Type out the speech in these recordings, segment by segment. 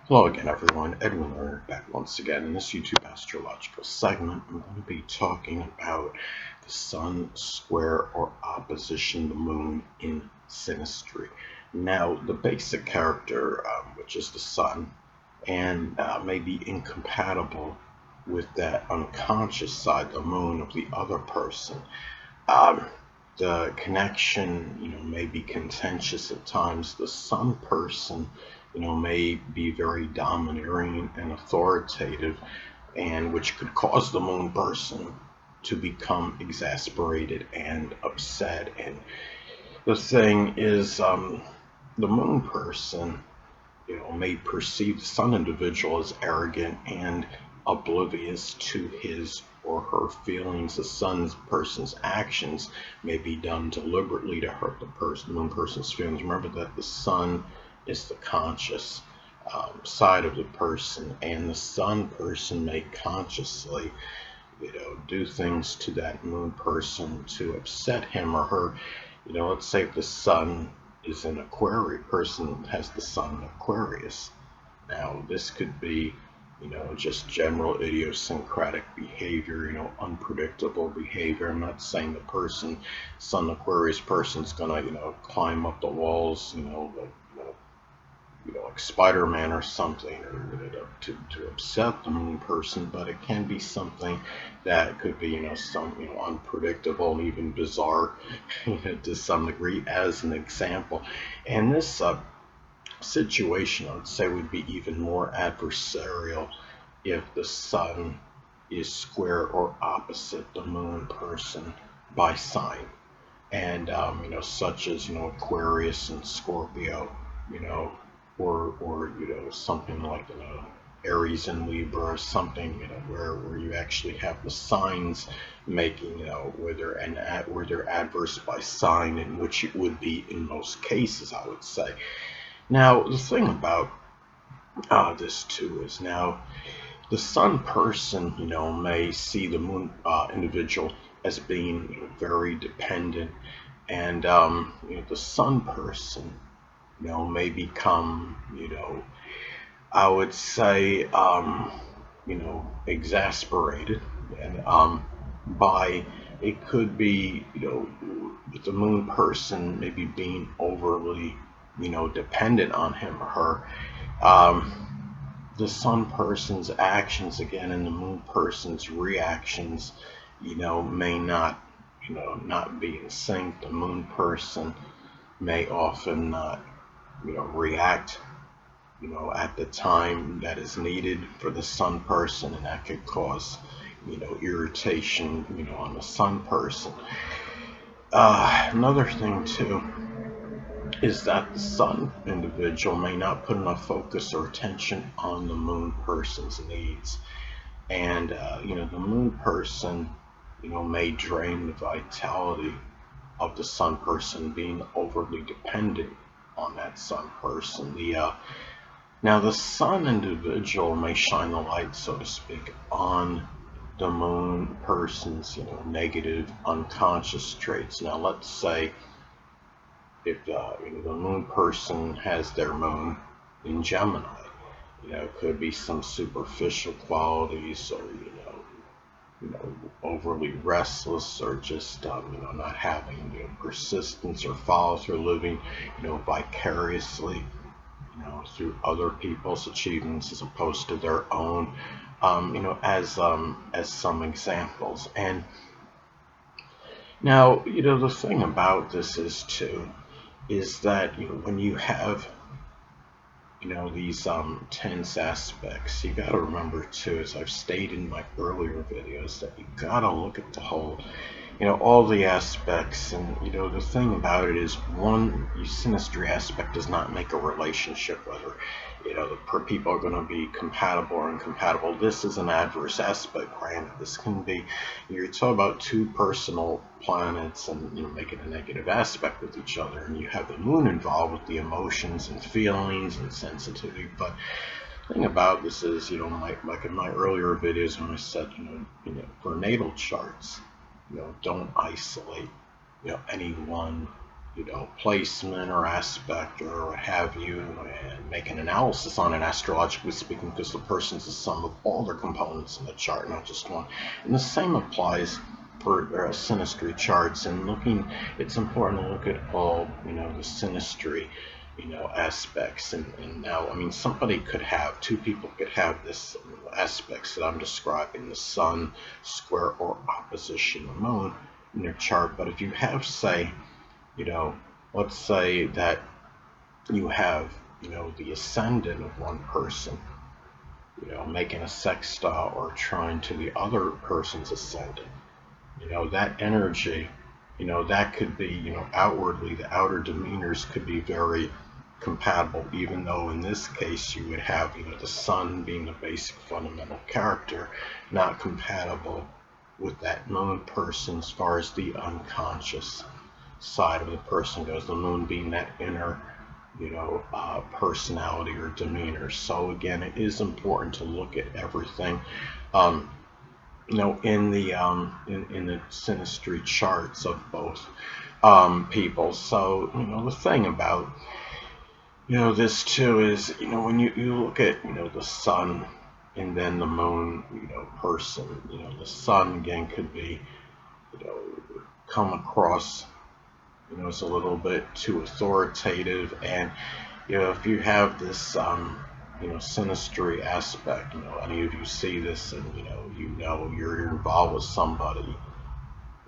Hello again, everyone. Edwin Learnard back once again. In this YouTube astrological segment, I'm going to be talking about the Sun square or opposition the Moon in Synastry. Now, the basic character, which is the Sun, and may be incompatible with that unconscious side, the Moon of the other person. Um, the connection, may be contentious at times. The Sun person, may be very domineering and authoritative, and which could cause the Moon person to become exasperated and upset. And the thing is, the Moon person, may perceive the Sun individual as arrogant and oblivious to his or her feelings. The Sun person's actions may be done deliberately to hurt the Moon person's feelings. Remember that the Sun is the conscious side of the person, and the Sun person may consciously, do things to that Moon person to upset him or her. Let's say if the Sun is an Aquarius person, has the Sun in Aquarius. Now, this could be, just general idiosyncratic behavior, unpredictable behavior. I'm not saying the person, Sun Aquarius person's gonna, climb up the walls, like Spider-Man or something, or to upset the Moon person, but it can be something that could be, some, unpredictable and even bizarre to some degree, as an example. And this situation, I would say, would be even more adversarial if the Sun is square or opposite the Moon person by sign. And, such as, Aquarius and Scorpio, you know, or something like, Aries and Libra or something, where you actually have the signs making, where they're adverse by sign, in which it would be in most cases, I would say. Now, the thing about this too is, now the Sun person, may see the Moon individual as being, very dependent, and the Sun person, may become, I would say, exasperated, and by, it could be, the Moon person maybe being overly, dependent on him or her. The Sun person's actions again and the Moon person's reactions, may not, not be in sync. The Moon person may often not, react, at the time that is needed for the Sun person, and that could cause, irritation, on the Sun person. Another thing too is that the Sun individual may not put enough focus or attention on the Moon person's needs. And, the Moon person, may drain the vitality of the Sun person, being overly dependent on that Sun person. Now, the Sun individual may shine the light, so to speak, on the Moon person's, negative unconscious traits. Now, let's say if the Moon person has their Moon in Gemini, it could be some superficial qualities, or overly restless, or just not having, persistence or follow through, living, vicariously, through other people's achievements as opposed to their own, as some examples. And now, the thing about this is that, when you have, these tense aspects, you got to remember too, as I've stated in my earlier videos, that you got to look at the whole, all the aspects. And the thing about it is, one synastry aspect does not make a relationship, whether the people are going to be compatible or incompatible. This is an adverse aspect, granted. This can be, you're talking about two personal planets, and making a negative aspect with each other, and you have the Moon involved with the emotions and feelings and sensitivity. But the thing about this is, like in my earlier videos when I said, for natal charts, don't isolate, any one placement or aspect or what have you, and make an analysis on it astrologically speaking, because the person's the sum of all their components in the chart, not just one. And the same applies for synastry charts. And it's important to look at all, the synastry, aspects. And now, I mean, two people could have this aspects that I'm describing, the sun, square, or opposition the moon in their chart. But if you have, say, let's say that you have, the ascendant of one person, making a sextile or trying to the other person's ascendant, that energy, that could be, outwardly, the outer demeanors could be very compatible, even though in this case you would have, the sun being the basic fundamental character, not compatible with that moon person as far as the unconscious side of the person goes, the moon being that inner, personality or demeanor. So again, it is important to look at everything, in the synastry charts of both people. So the thing about this too is, when you look at the sun and then the moon person, the sun again could be come across is a little bit too authoritative. And if you have this synastry aspect, any of you see this, and you're involved with somebody,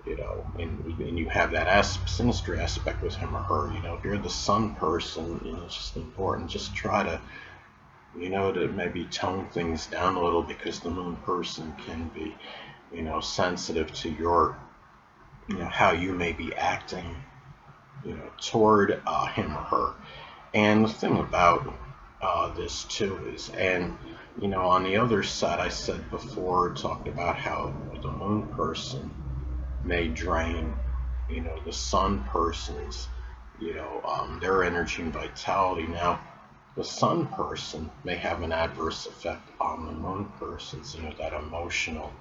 and you have that synastry aspect with him or her, if you're the sun person, it's just important, just try to to maybe tone things down a little, because the moon person can be sensitive to your how you may be acting toward him or her. And the thing about this too is, and on the other side, I said before, talked about how the moon person may drain the sun person's their energy and vitality. Now, the sun person may have an adverse effect on the moon person's that emotional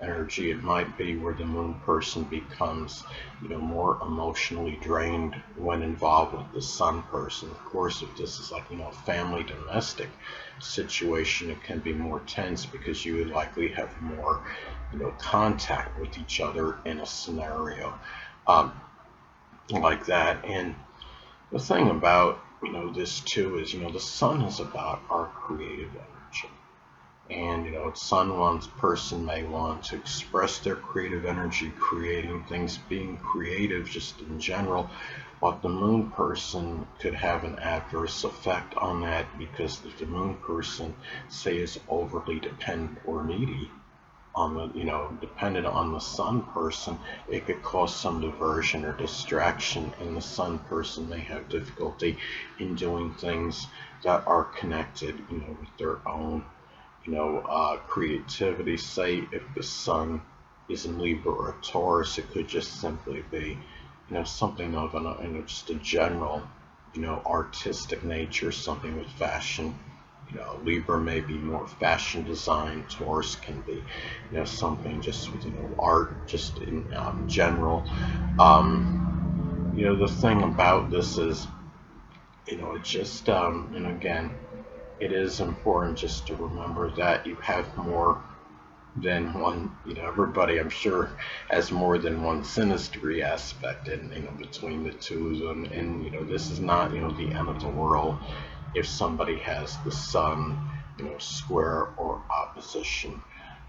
energy. It might be where the moon person becomes more emotionally drained when involved with the sun person. Of course, if this is like a family domestic situation, it can be more tense, because you would likely have more contact with each other in a scenario like that. And the thing about this too is, the sun is about our creative energy. And someone's person may want to express their creative energy, creating things, being creative just in general, but the moon person could have an adverse effect on that, because if the moon person, say, is overly dependent or needy on the dependent on the sun person, it could cause some diversion or distraction, and the sun person may have difficulty in doing things that are connected with their own creativity. Say if the sun is in Libra or Taurus, it could just simply be something of just a general artistic nature, something with fashion. Libra may be more fashion design, Taurus can be something just with art, just in general. The thing about this is it just and again, it is important just to remember that you have more than one, everybody I'm sure has more than one synastry aspect, and between the two of them. And this is not the end of the world if somebody has the sun square or opposition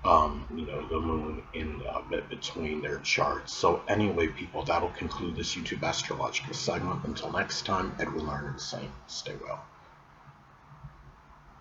the moon in between their charts. So anyway, people, that'll conclude this YouTube astrological segment. Until next time, Edwin Learnard saying, stay well.